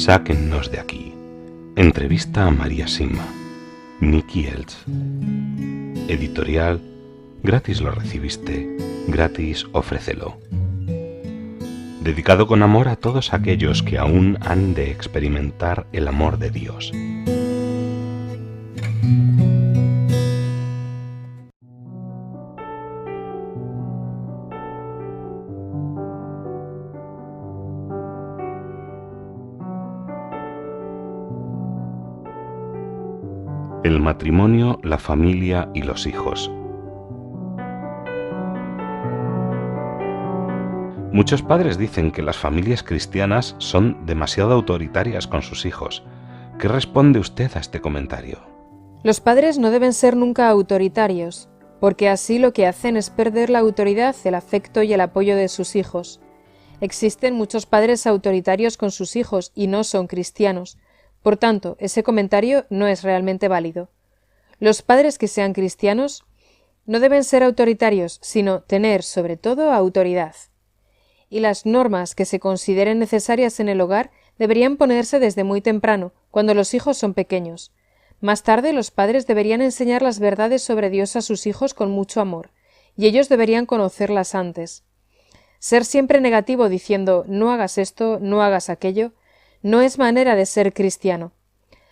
Sáquennos de aquí. Entrevista a María Sima. Nicky Elts. Editorial. Gratis lo recibiste, gratis ofrécelo. Dedicado con amor a todos aquellos que aún han de experimentar el amor de Dios. El matrimonio, la familia y los hijos. Muchos padres dicen que las familias cristianas son demasiado autoritarias con sus hijos. ¿Qué responde usted a este comentario? Los padres no deben ser nunca autoritarios, porque así lo que hacen es perder la autoridad, el afecto y el apoyo de sus hijos. Existen muchos padres autoritarios con sus hijos y no son cristianos. Por tanto, ese comentario no es realmente válido. Los padres que sean cristianos no deben ser autoritarios, sino tener, sobre todo, autoridad. Y las normas que se consideren necesarias en el hogar deberían ponerse desde muy temprano, cuando los hijos son pequeños. Más tarde, los padres deberían enseñar las verdades sobre Dios a sus hijos con mucho amor, y ellos deberían conocerlas antes. Ser siempre negativo diciendo «no hagas esto, no hagas aquello», no es manera de ser cristiano.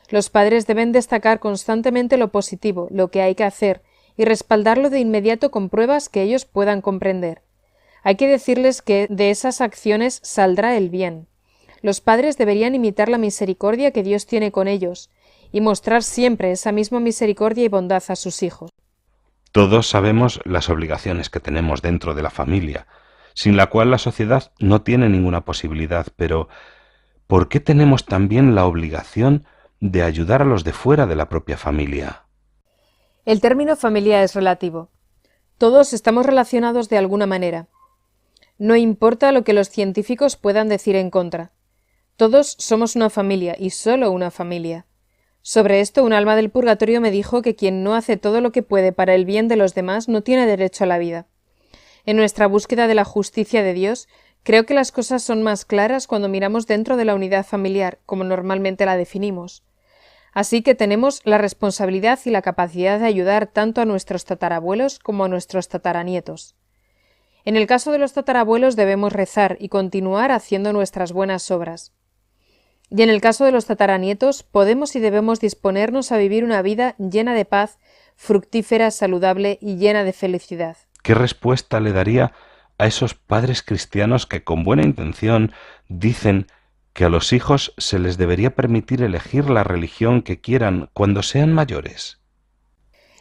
Los padres deben destacar constantemente lo positivo, lo que hay que hacer, y respaldarlo de inmediato con pruebas que ellos puedan comprender. Hay que decirles que de esas acciones saldrá el bien. Los padres deberían imitar la misericordia que Dios tiene con ellos, y mostrar siempre esa misma misericordia y bondad a sus hijos. Todos sabemos las obligaciones que tenemos dentro de la familia, sin la cual la sociedad no tiene ninguna posibilidad, pero ¿por qué tenemos también la obligación de ayudar a los de fuera de la propia familia? El término familia es relativo. Todos estamos relacionados de alguna manera. No importa lo que los científicos puedan decir en contra. Todos somos una familia y solo una familia. Sobre esto, un alma del purgatorio me dijo que quien no hace todo lo que puede para el bien de los demás no tiene derecho a la vida. En nuestra búsqueda de la justicia de Dios, creo que las cosas son más claras cuando miramos dentro de la unidad familiar, como normalmente la definimos. Así que tenemos la responsabilidad y la capacidad de ayudar tanto a nuestros tatarabuelos como a nuestros tataranietos. En el caso de los tatarabuelos debemos rezar y continuar haciendo nuestras buenas obras. Y en el caso de los tataranietos podemos y debemos disponernos a vivir una vida llena de paz, fructífera, saludable y llena de felicidad. ¿Qué respuesta le daría a esos padres cristianos que con buena intención dicen que a los hijos se les debería permitir elegir la religión que quieran cuando sean mayores?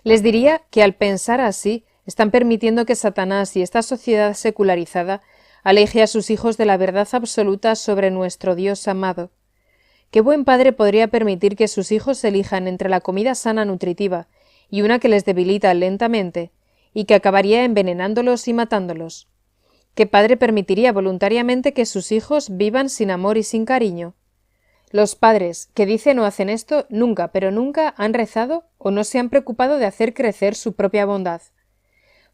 Les diría que al pensar así, están permitiendo que Satanás y esta sociedad secularizada aleje a sus hijos de la verdad absoluta sobre nuestro Dios amado. ¿Qué buen padre podría permitir que sus hijos elijan entre la comida sana nutritiva y una que les debilita lentamente y que acabaría envenenándolos y matándolos? ¿Qué padre permitiría voluntariamente que sus hijos vivan sin amor y sin cariño? Los padres que dicen o hacen esto nunca, pero nunca han rezado o no se han preocupado de hacer crecer su propia bondad.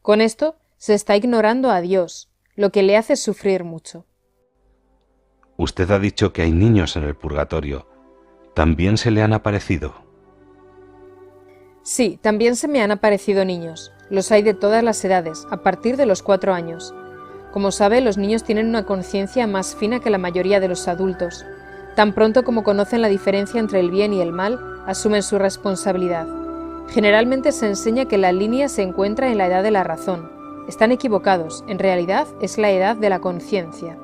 Con esto se está ignorando a Dios, lo que le hace sufrir mucho. Usted ha dicho que hay niños en el purgatorio. ¿También se le han aparecido? Sí, también se me han aparecido niños. Los hay de todas las edades, a partir de los 4 años. Como sabe, los niños tienen una conciencia más fina que la mayoría de los adultos. Tan pronto como conocen la diferencia entre el bien y el mal, asumen su responsabilidad. Generalmente se enseña que la línea se encuentra en la edad de la razón. Están equivocados, en realidad es la edad de la conciencia.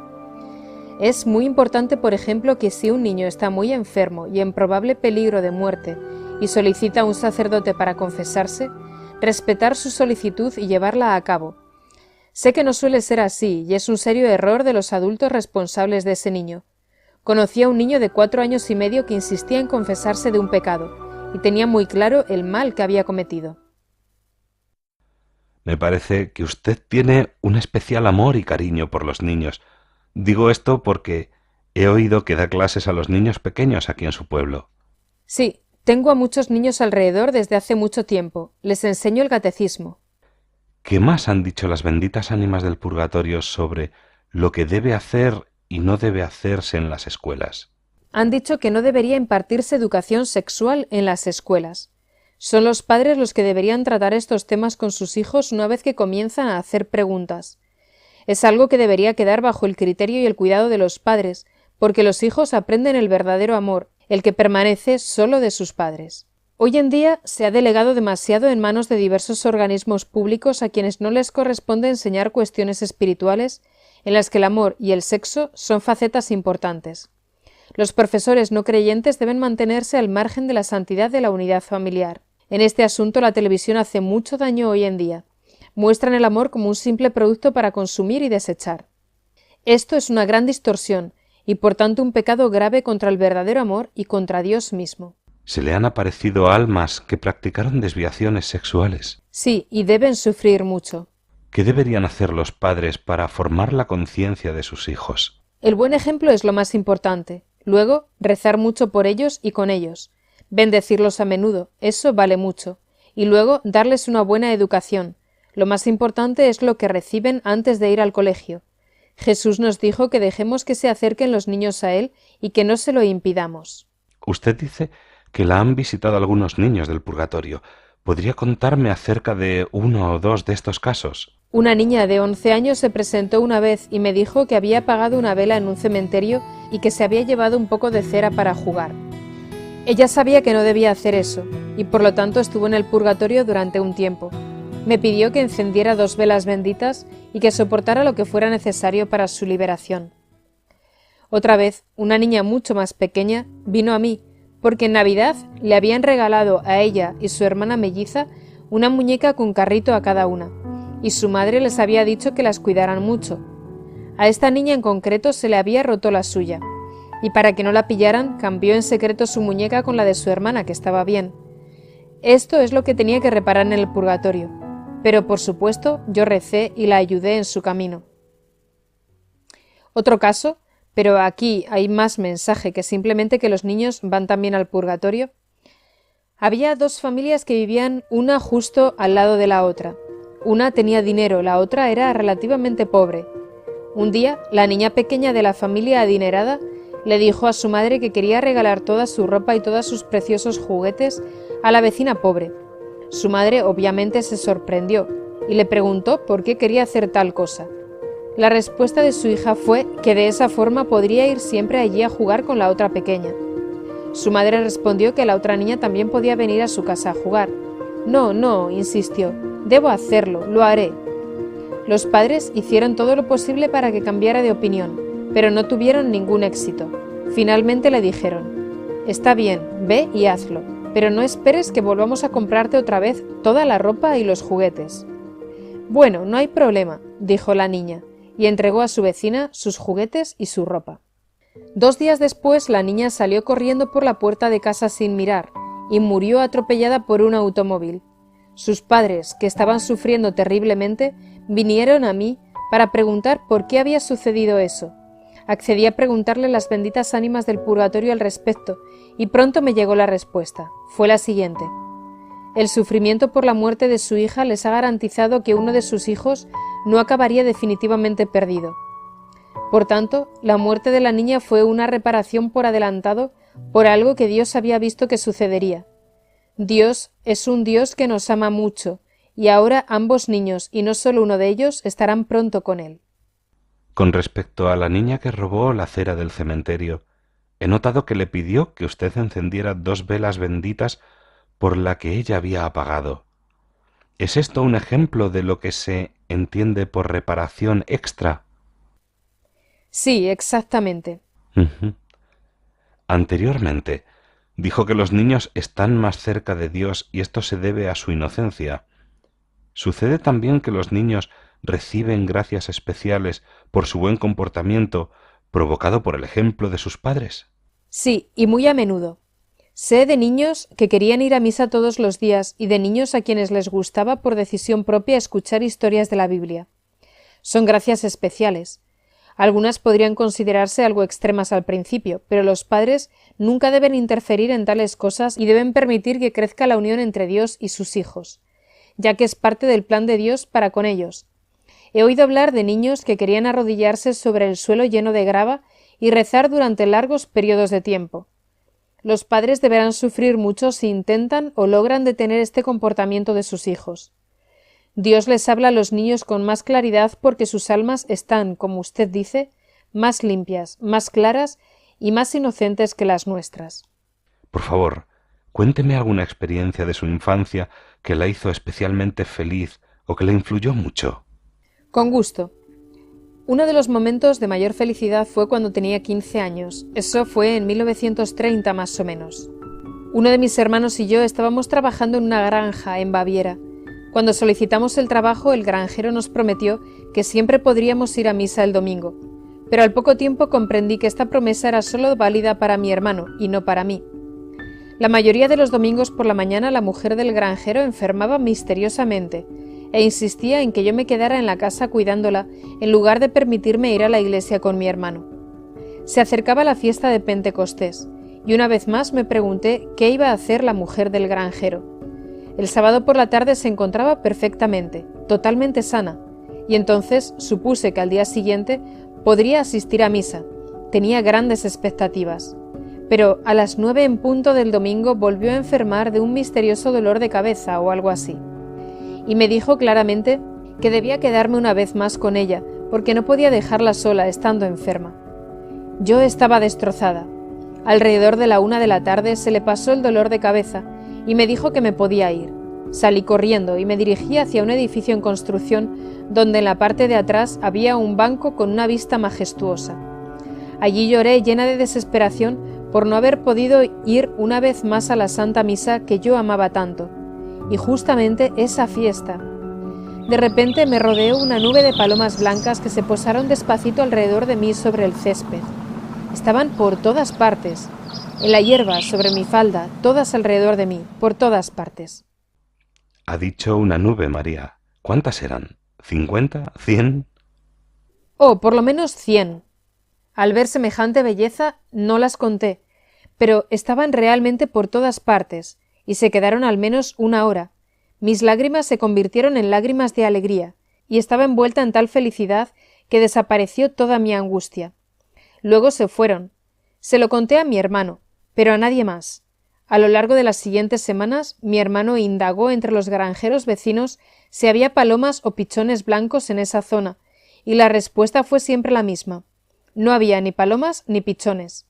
Es muy importante, por ejemplo, que si un niño está muy enfermo y en probable peligro de muerte y solicita a un sacerdote para confesarse, respetar su solicitud y llevarla a cabo. Sé que no suele ser así y es un serio error de los adultos responsables de ese niño. Conocí a un niño de 4 años y medio que insistía en confesarse de un pecado y tenía muy claro el mal que había cometido. Me parece que usted tiene un especial amor y cariño por los niños. Digo esto porque he oído que da clases a los niños pequeños aquí en su pueblo. Sí, tengo a muchos niños alrededor desde hace mucho tiempo. Les enseño el catecismo. ¿Qué más han dicho las benditas ánimas del purgatorio sobre lo que debe hacer y no debe hacerse en las escuelas? Han dicho que no debería impartirse educación sexual en las escuelas. Son los padres los que deberían tratar estos temas con sus hijos una vez que comienzan a hacer preguntas. Es algo que debería quedar bajo el criterio y el cuidado de los padres, porque los hijos aprenden el verdadero amor, el que permanece solo de sus padres. Hoy en día se ha delegado demasiado en manos de diversos organismos públicos a quienes no les corresponde enseñar cuestiones espirituales en las que el amor y el sexo son facetas importantes. Los profesores no creyentes deben mantenerse al margen de la santidad de la unidad familiar. En este asunto la televisión hace mucho daño hoy en día. Muestran el amor como un simple producto para consumir y desechar. Esto es una gran distorsión y por tanto un pecado grave contra el verdadero amor y contra Dios mismo. Se le han aparecido almas que practicaron desviaciones sexuales. Sí, y deben sufrir mucho. ¿Qué deberían hacer los padres para formar la conciencia de sus hijos? El buen ejemplo es lo más importante. Luego, rezar mucho por ellos y con ellos. Bendecirlos a menudo, eso vale mucho. Y luego, darles una buena educación. Lo más importante es lo que reciben antes de ir al colegio. Jesús nos dijo que dejemos que se acerquen los niños a Él y que no se lo impidamos. Usted dice que la han visitado algunos niños del purgatorio. ¿Podría contarme acerca de uno o dos de estos casos? Una niña de 11 años se presentó una vez y me dijo que había apagado una vela en un cementerio y que se había llevado un poco de cera para jugar. Ella sabía que no debía hacer eso, y por lo tanto estuvo en el purgatorio durante un tiempo. Me pidió que encendiera 2 velas benditas y que soportara lo que fuera necesario para su liberación. Otra vez, una niña mucho más pequeña vino a mí, porque en Navidad le habían regalado a ella y su hermana melliza una muñeca con carrito a cada una, y su madre les había dicho que las cuidaran mucho. A esta niña en concreto se le había roto la suya, y para que no la pillaran, cambió en secreto su muñeca con la de su hermana, que estaba bien. Esto es lo que tenía que reparar en el purgatorio, pero por supuesto yo recé y la ayudé en su camino. Otro caso, pero aquí hay más mensaje que simplemente que los niños van también al purgatorio. Había 2 familias que vivían una justo al lado de la otra. Una tenía dinero, la otra era relativamente pobre. Un día, la niña pequeña de la familia adinerada le dijo a su madre que quería regalar toda su ropa y todos sus preciosos juguetes a la vecina pobre. Su madre obviamente se sorprendió y le preguntó por qué quería hacer tal cosa. La respuesta de su hija fue que de esa forma podría ir siempre allí a jugar con la otra pequeña. Su madre respondió que la otra niña también podía venir a su casa a jugar. No, no, insistió, debo hacerlo, lo haré. Los padres hicieron todo lo posible para que cambiara de opinión, pero no tuvieron ningún éxito. Finalmente le dijeron, está bien, ve y hazlo, pero no esperes que volvamos a comprarte otra vez toda la ropa y los juguetes. Bueno, no hay problema, dijo la niña, y entregó a su vecina sus juguetes y su ropa. 2 días después, la niña salió corriendo por la puerta de casa sin mirar y murió atropellada por un automóvil. Sus padres, que estaban sufriendo terriblemente, vinieron a mí para preguntar por qué había sucedido eso. Accedí a preguntarle las benditas ánimas del purgatorio al respecto, y pronto me llegó la respuesta. Fue la siguiente. El sufrimiento por la muerte de su hija les ha garantizado que uno de sus hijos no acabaría definitivamente perdido. Por tanto, la muerte de la niña fue una reparación por adelantado por algo que Dios había visto que sucedería. Dios es un Dios que nos ama mucho, y ahora ambos niños, y no solo uno de ellos, estarán pronto con Él. Con respecto a la niña que robó la cera del cementerio, he notado que le pidió que usted encendiera 2 velas benditas por la que ella había apagado. ¿Es esto un ejemplo de lo que se entiende por reparación extra? Sí, exactamente. Ujú. Anteriormente, dijo que los niños están más cerca de Dios y esto se debe a su inocencia. ¿Sucede también que los niños reciben gracias especiales por su buen comportamiento provocado por el ejemplo de sus padres? Sí, y muy a menudo. Sé de niños que querían ir a misa todos los días y de niños a quienes les gustaba por decisión propia escuchar historias de la Biblia. Son gracias especiales. Algunas podrían considerarse algo extremas al principio, pero los padres nunca deben interferir en tales cosas y deben permitir que crezca la unión entre Dios y sus hijos, ya que es parte del plan de Dios para con ellos. He oído hablar de niños que querían arrodillarse sobre el suelo lleno de grava y rezar durante largos periodos de tiempo. Los padres deberán sufrir mucho si intentan o logran detener este comportamiento de sus hijos. Dios les habla a los niños con más claridad porque sus almas están, como usted dice, más limpias, más claras y más inocentes que las nuestras. Por favor, cuénteme alguna experiencia de su infancia que la hizo especialmente feliz o que le influyó mucho. Con gusto. Uno de los momentos de mayor felicidad fue cuando tenía 15 años. Eso fue en 1930 más o menos. Uno de mis hermanos y yo estábamos trabajando en una granja en Baviera. Cuando solicitamos el trabajo, el granjero nos prometió que siempre podríamos ir a misa el domingo. Pero al poco tiempo comprendí que esta promesa era solo válida para mi hermano y no para mí. La mayoría de los domingos por la mañana la mujer del granjero enfermaba misteriosamente e insistía en que yo me quedara en la casa cuidándola en lugar de permitirme ir a la iglesia con mi hermano. Se acercaba la fiesta de Pentecostés y una vez más me pregunté qué iba a hacer la mujer del granjero. El sábado por la tarde se encontraba perfectamente, totalmente sana, y entonces supuse que al día siguiente podría asistir a misa. Tenía grandes expectativas. Pero a las 9 en punto del domingo volvió a enfermar de un misterioso dolor de cabeza o algo así. Y me dijo claramente que debía quedarme una vez más con ella, porque no podía dejarla sola estando enferma. Yo estaba destrozada. Alrededor de la 1 de la tarde se le pasó el dolor de cabeza y me dijo que me podía ir. Salí corriendo y me dirigí hacia un edificio en construcción donde en la parte de atrás había un banco con una vista majestuosa. Allí lloré llena de desesperación por no haber podido ir una vez más a la Santa Misa que yo amaba tanto, y justamente esa fiesta. De repente me rodeó una nube de palomas blancas que se posaron despacito alrededor de mí sobre el césped. Estaban por todas partes, en la hierba, sobre mi falda, todas alrededor de mí, por todas partes. Ha dicho una nube, María. ¿Cuántas eran? ¿50? ¿100? Oh, por lo menos 100. Al ver semejante belleza, no las conté, pero estaban realmente por todas partes, y se quedaron al menos 1 hora. Mis lágrimas se convirtieron en lágrimas de alegría, y estaba envuelta en tal felicidad que desapareció toda mi angustia. Luego se fueron. Se lo conté a mi hermano, pero a nadie más. A lo largo de las siguientes semanas, mi hermano indagó entre los granjeros vecinos si había palomas o pichones blancos en esa zona, y la respuesta fue siempre la misma. No había ni palomas ni pichones.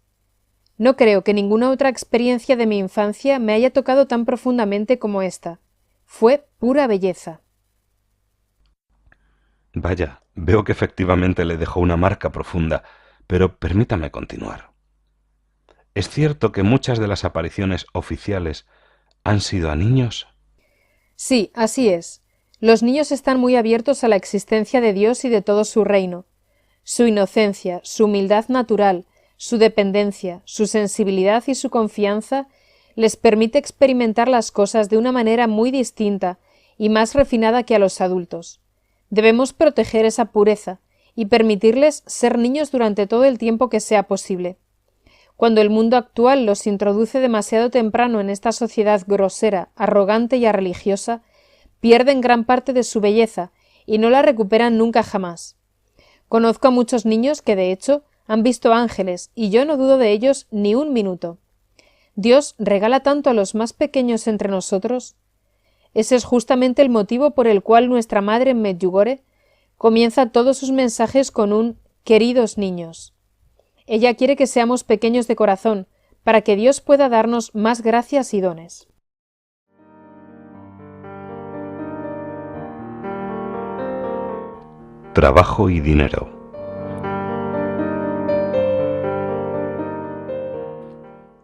No creo que ninguna otra experiencia de mi infancia me haya tocado tan profundamente como esta. Fue pura belleza. Vaya, veo que efectivamente le dejó una marca profunda, pero permítame continuar. ¿Es cierto que muchas de las apariciones oficiales han sido a niños? Sí, así es. Los niños están muy abiertos a la existencia de Dios y de todo su reino. Su inocencia, su humildad natural, su dependencia, su sensibilidad y su confianza les permite experimentar las cosas de una manera muy distinta y más refinada que a los adultos. Debemos proteger esa pureza y permitirles ser niños durante todo el tiempo que sea posible. Cuando el mundo actual los introduce demasiado temprano en esta sociedad grosera, arrogante y religiosa, pierden gran parte de su belleza y no la recuperan nunca jamás. Conozco a muchos niños que, de hecho, han visto ángeles, y yo no dudo de ellos ni un minuto. Dios regala tanto a los más pequeños entre nosotros. Ese es justamente el motivo por el cual nuestra madre en Medjugorje comienza todos sus mensajes con un «queridos niños». Ella quiere que seamos pequeños de corazón, para que Dios pueda darnos más gracias y dones. Trabajo y dinero.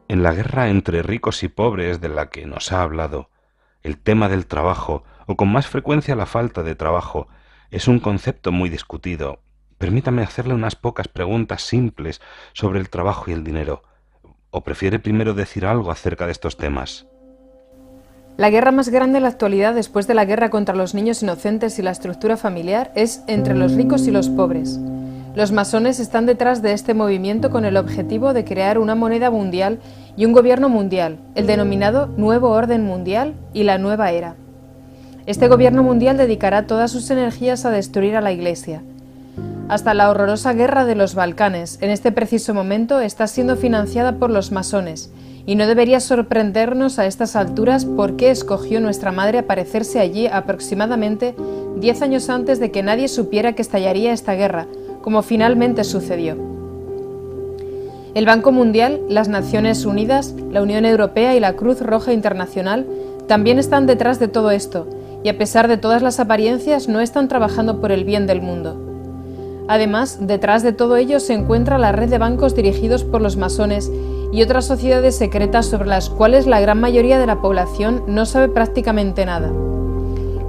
En la guerra entre ricos y pobres de la que nos ha hablado, el tema del trabajo, o con más frecuencia la falta de trabajo, es un concepto muy discutido. Permítame hacerle unas pocas preguntas simples sobre el trabajo y el dinero. ¿O prefiere primero decir algo acerca de estos temas? La guerra más grande en la actualidad, después de la guerra contra los niños inocentes y la estructura familiar, es entre los ricos y los pobres. Los masones están detrás de este movimiento con el objetivo de crear una moneda mundial y un gobierno mundial, el denominado Nuevo Orden Mundial y la Nueva Era. Este gobierno mundial dedicará todas sus energías a destruir a la Iglesia. hasta la horrorosa guerra de los Balcanes, en este preciso momento está siendo financiada por los masones, y no debería sorprendernos a estas alturas por qué escogió nuestra madre aparecerse allí aproximadamente 10 años antes de que nadie supiera que estallaría esta guerra, como finalmente sucedió. El Banco Mundial, las Naciones Unidas, la Unión Europea y la Cruz Roja Internacional también están detrás de todo esto, y a pesar de todas las apariencias no están trabajando por el bien del mundo. Además, detrás de todo ello se encuentra la red de bancos dirigidos por los masones y otras sociedades secretas sobre las cuales la gran mayoría de la población no sabe prácticamente nada.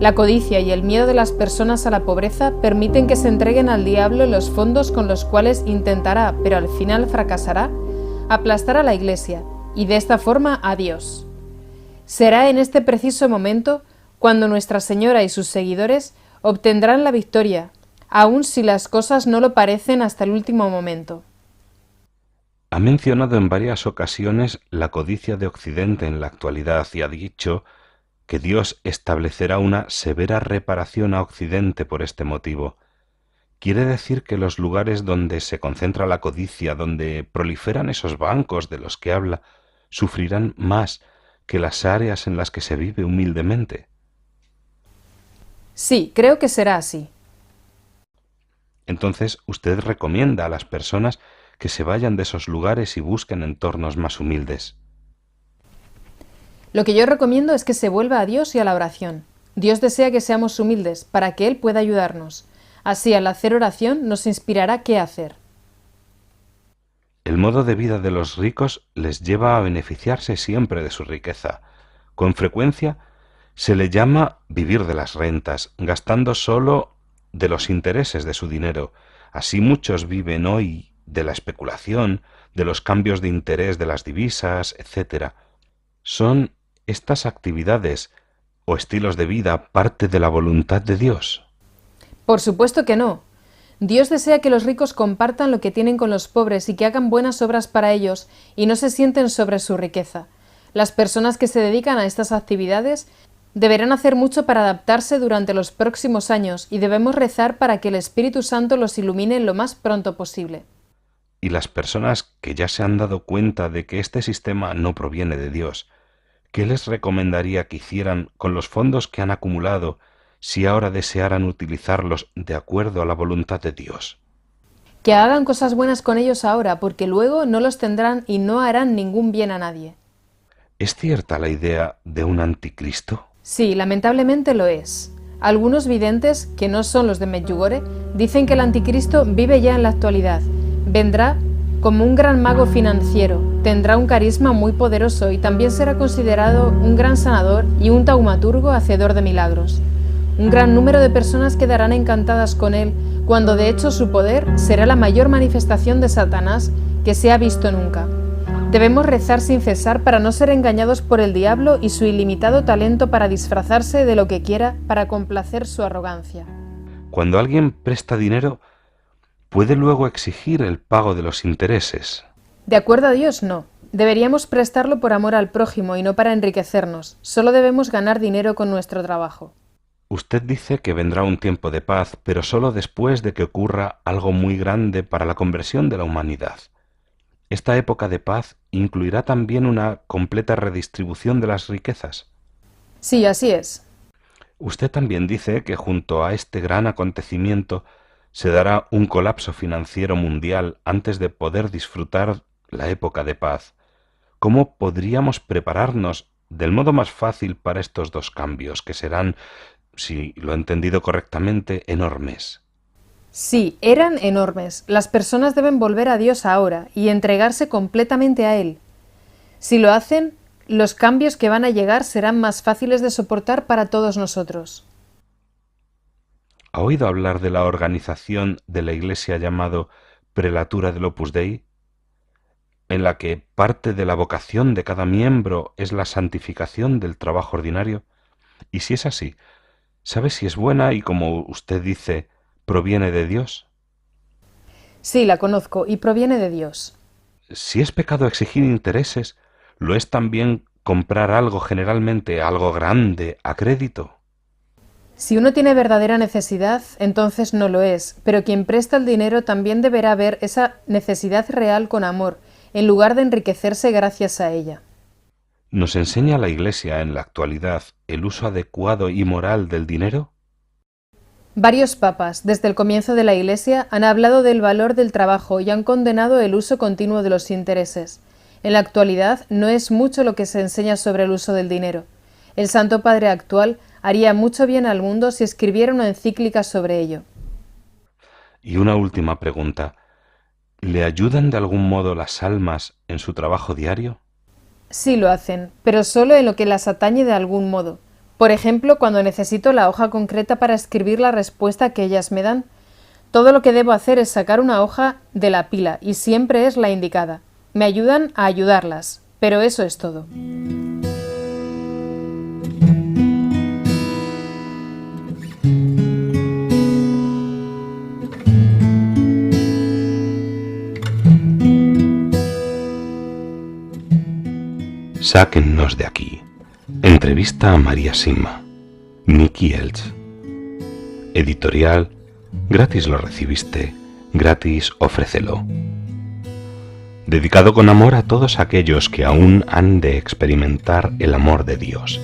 La codicia y el miedo de las personas a la pobreza permiten que se entreguen al diablo los fondos con los cuales intentará, pero al final fracasará, aplastar a la Iglesia y de esta forma a Dios. Será en este preciso momento cuando Nuestra Señora y sus seguidores obtendrán la victoria, aun si las cosas no lo parecen hasta el último momento. Ha mencionado en varias ocasiones la codicia de Occidente en la actualidad y ha dicho que Dios establecerá una severa reparación a Occidente por este motivo. ¿Quiere decir que los lugares donde se concentra la codicia, donde proliferan esos bancos de los que habla, sufrirán más que las áreas en las que se vive humildemente? Sí, creo que será así. Entonces, usted recomienda a las personas que se vayan de esos lugares y busquen entornos más humildes. Lo que yo recomiendo es que se vuelva a Dios y a la oración. Dios desea que seamos humildes para que Él pueda ayudarnos. Así, al hacer oración, nos inspirará qué hacer. El modo de vida de los ricos les lleva a beneficiarse siempre de su riqueza. Con frecuencia se le llama vivir de las rentas, gastando solo de los intereses de su dinero. Así muchos viven hoy de la especulación, de los cambios de interés de las divisas, etc. ¿Son estas actividades o estilos de vida parte de la voluntad de Dios? Por supuesto que no. Dios desea que los ricos compartan lo que tienen con los pobres y que hagan buenas obras para ellos y no se sienten sobre su riqueza. Las personas que se dedican a estas actividades deberán hacer mucho para adaptarse durante los próximos años y debemos rezar para que el Espíritu Santo los ilumine lo más pronto posible. Y las personas que ya se han dado cuenta de que este sistema no proviene de Dios, ¿qué les recomendaría que hicieran con los fondos que han acumulado si ahora desearan utilizarlos de acuerdo a la voluntad de Dios? Que hagan cosas buenas con ellos ahora, porque luego no los tendrán y no harán ningún bien a nadie. ¿Es cierta la idea de un anticristo? Sí, lamentablemente lo es. Algunos videntes, que no son los de Medjugorje, dicen que el anticristo vive ya en la actualidad. Vendrá como un gran mago financiero, tendrá un carisma muy poderoso y también será considerado un gran sanador y un taumaturgo hacedor de milagros. Un gran número de personas quedarán encantadas con él, cuando de hecho su poder será la mayor manifestación de Satanás que se ha visto nunca. Debemos rezar sin cesar para no ser engañados por el diablo y su ilimitado talento para disfrazarse de lo que quiera para complacer su arrogancia. Cuando alguien presta dinero, ¿puede luego exigir el pago de los intereses? De acuerdo a Dios, no. Deberíamos prestarlo por amor al prójimo y no para enriquecernos. Solo debemos ganar dinero con nuestro trabajo. Usted dice que vendrá un tiempo de paz, pero solo después de que ocurra algo muy grande para la conversión de la humanidad. ¿Esta época de paz incluirá también una completa redistribución de las riquezas? Sí, así es. Usted también dice que junto a este gran acontecimiento se dará un colapso financiero mundial antes de poder disfrutar la época de paz. ¿Cómo podríamos prepararnos del modo más fácil para estos dos cambios, que serán, si lo he entendido correctamente, enormes? Sí, eran enormes. Las personas deben volver a Dios ahora y entregarse completamente a Él. Si lo hacen, los cambios que van a llegar serán más fáciles de soportar para todos nosotros. ¿Ha oído hablar de la organización de la Iglesia llamado Prelatura del Opus Dei, en la que parte de la vocación de cada miembro es la santificación del trabajo ordinario? Y si es así, ¿sabe si es buena y, como usted dice, proviene de Dios? Sí, la conozco y proviene de Dios. Si es pecado exigir intereses, ¿lo es también comprar algo, generalmente algo grande, a crédito? Si uno tiene verdadera necesidad, entonces no lo es, pero quien presta el dinero también deberá ver esa necesidad real con amor, en lugar de enriquecerse gracias a ella. ¿Nos enseña la Iglesia en la actualidad el uso adecuado y moral del dinero? Varios papas, desde el comienzo de la Iglesia, han hablado del valor del trabajo y han condenado el uso continuo de los intereses. En la actualidad no es mucho lo que se enseña sobre el uso del dinero. El Santo Padre actual haría mucho bien al mundo si escribiera una encíclica sobre ello. Y una última pregunta. ¿Le ayudan de algún modo las almas en su trabajo diario? Sí lo hacen, pero solo en lo que las atañe de algún modo. Por ejemplo, cuando necesito la hoja concreta para escribir la respuesta que ellas me dan. Todo lo que debo hacer es sacar una hoja de la pila y siempre es la indicada. Me ayudan a ayudarlas, pero eso es todo. Sáquennos de aquí. Entrevista a María Sima. Nicky Elch. Editorial. Gratis lo recibiste, gratis ofrécelo. Dedicado con amor a todos aquellos que aún han de experimentar el amor de Dios.